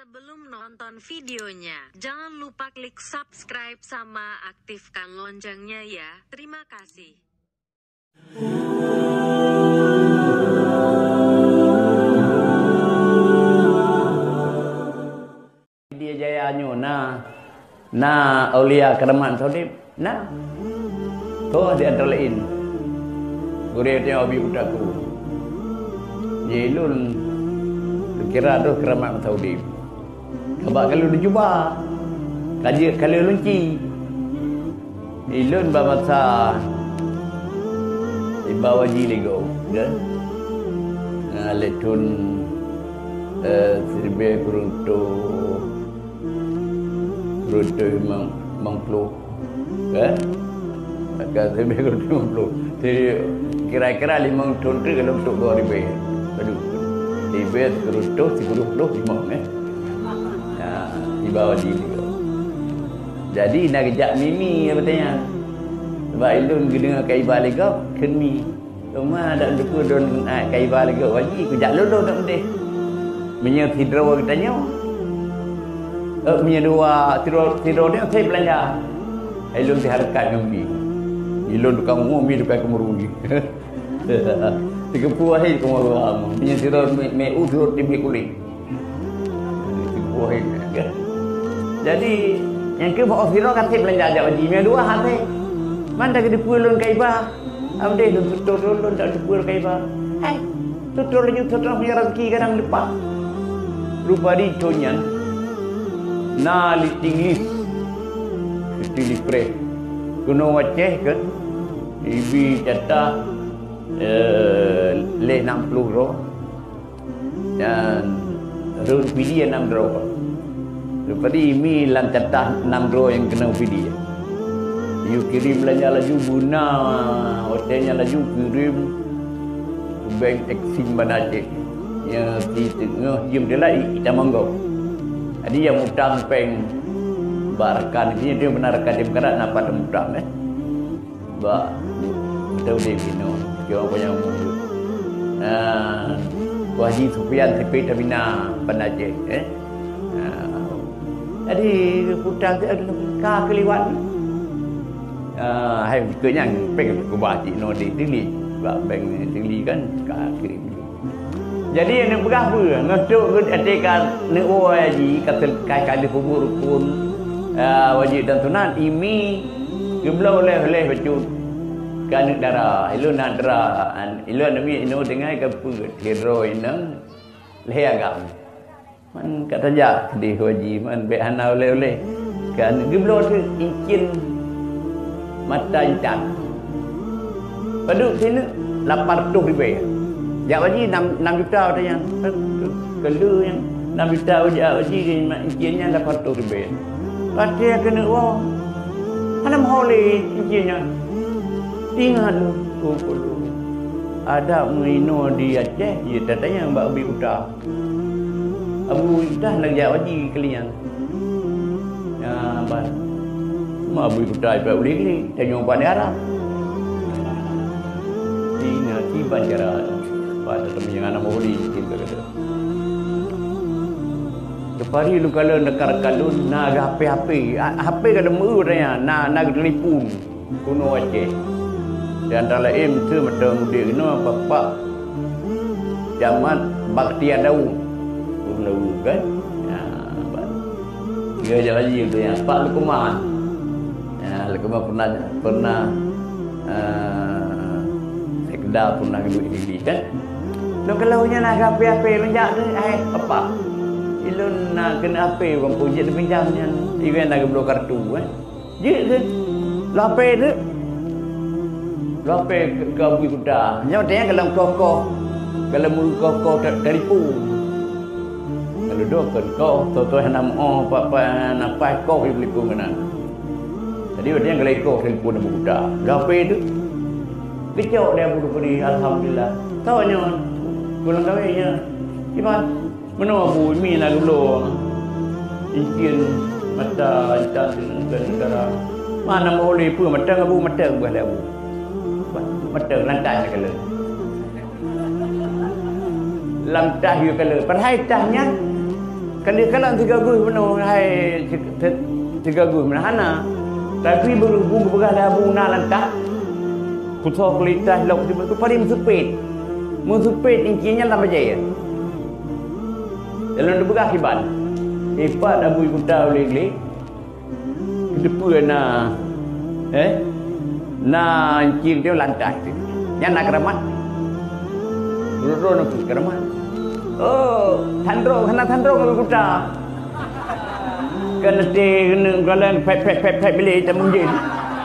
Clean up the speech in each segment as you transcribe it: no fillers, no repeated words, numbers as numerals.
Sebelum nonton videonya, jangan lupa klik subscribe sama aktifkan loncengnya ya. Terima kasih. Dia jayanya na aulia keramat Saudi na tu di antara lain gurih dia abi utaku jelun kira tu keramat Saudi sebab kalau dia cuba kaji kalau lunci ilun bamasa ibawa jiligo kan letun sirbe kuruntu mengpluh kan agak sirbe kuruntu mengpluh jadi kira-kira 5 tahun kalau untuk 2 ribu aduh ribu kuruntu 30 5 dibawa diri jadi nak kejap mimi katanya sebab ilun dengar kaibah lega keni cuma ada duku don kaibah lega wajib kejap lulu tak mendeh punya tidro katanya punya dua tidro dia saya belanja ilun diharapkan mimi ilun tukang mumi tukang kemerungi 30 hari kemerungi punya tidro me udur di kulit 30 hari jadi yang ke bawa Firo kata belanja ajak wajib yang dua hati mana ke dipulun kaibah amde tutur lun tak dipul kaibah tutur lagi tutur punya rezeki kadang lepas rupa di conyan na listing list pre kuno waceh kan ibi jatah le 60 ro dan rupiah 6 ro Lepas ini lancaran 6 ro yang kena video. You kirim belanja laju guna hotelnya laju kirim bank Exim Banace yang di tengah jam dia lah kita manggo. Jadi yang utang peng barakan ini dia benarkan dia berkat nak pada utang Ba tahu dia bino jauh banyak mulu. Haji Sufian Tipe Tabina Banace jadi putang tu ka keliwat hai kenyang peng ku baci no di tili sebab peng tili kan ka kirim jadi yang berapa ngetuk ketika ne haji kata kali kubur pun wajib dan sunat imi geblau oleh becut kan darah ilun darah ilun mi ino dengai ke pu hero inang leagam man kata ja di haji man be ana oleh kan geblo tu incin mata incan paduk sini 800 ribu ja haji 6 juta katanya kelu yang 6 juta haji incinnya 800 ribu pasti kena wah ana maholi incinnya tinggal ada mino di Aceh ya katanya mbak Abi Uta Abu dah nak jawab haji kalian. Ya, ban. Ma Abu Uta ibu boleh ni, tengok pada Arab. Tinggal tiban cara pada teman yang anak boleh kita kata. Kepari lu kalau nekar kalun nak HP kada mu katanya, nak telefon kuno Aceh. Dan dalam tu macam dia kena bapak Jamat Baktiar Daud lalu kan tiga jam lagi tu yang Pak Lukuman pernah sekedar pernah duit ini kan dan kalau nya nak apa lenjak tu apa ilun nak kena apa orang puji tu pinjamnya event nak beli kartu kan je tu lape tu lape ke Abu Kuda nyatanya kalau kokoh kalau mu kokoh telefon kalau dokan kau toto nama apa napa kau beli ku mana jadi dia ngeleko telefon Abu Kuda gape tu kecok dia Abu Kuda alhamdulillah taunya pulang kawinnya gimana mana Abu mi nak dulu incin mata intan negara mana boleh pu mata Abu mata buat Abu mata lantai kalau lam tah yu kalau perhai tahnya Kan dia kalang 30 penuh hai 30 menahana. Tapi berhubung berada bunga lantak. Putar kulitas lok tu paling musupit. Musupit inkinya lama jaya. Dalam dia berah kiban. Ipat abu kuta oleh-oleh. Kedepan na incin dia lantak tu. Yang nak keramat. Dulu nak keramat. Oh, tandro abu kuta. Kena kalian pet beli tak mungkin.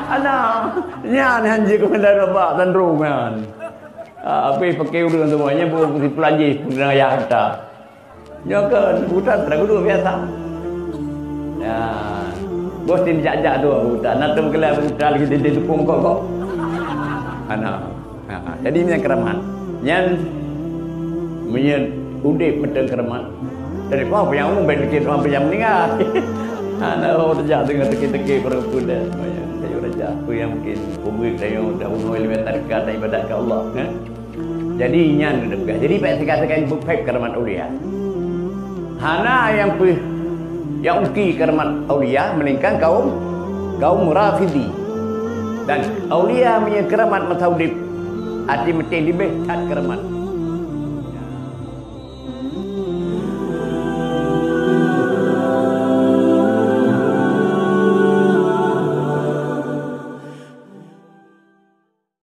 Anak, nyan hanji ko na rabak tandro man. Apa pakai urang semuanya buat si pelajih pun ayah kata. Ya kan, hutan tak dulu biasa. Ya, bos tin jajak tu hutan. Nak tu kelai hutan lagi di tepung kok. Anak. Jadi ini yang keramat. Yang menyen udip betul keramat. Dari kau yang umum baik dikit orang yang meninggal. Anak orang terjak dengan teki-teki perempuan dah. Saya raja apa yang mungkin umur saya dah umur elementar dekat ibadat ke Allah. Jadi nyan dekat. Jadi pak saya katakan bukti keramat aulia. Hana yang uki keramat aulia melainkan kaum Rafidi. Dan aulia punya keramat mataudib. Arti mesti lebih kat keramat.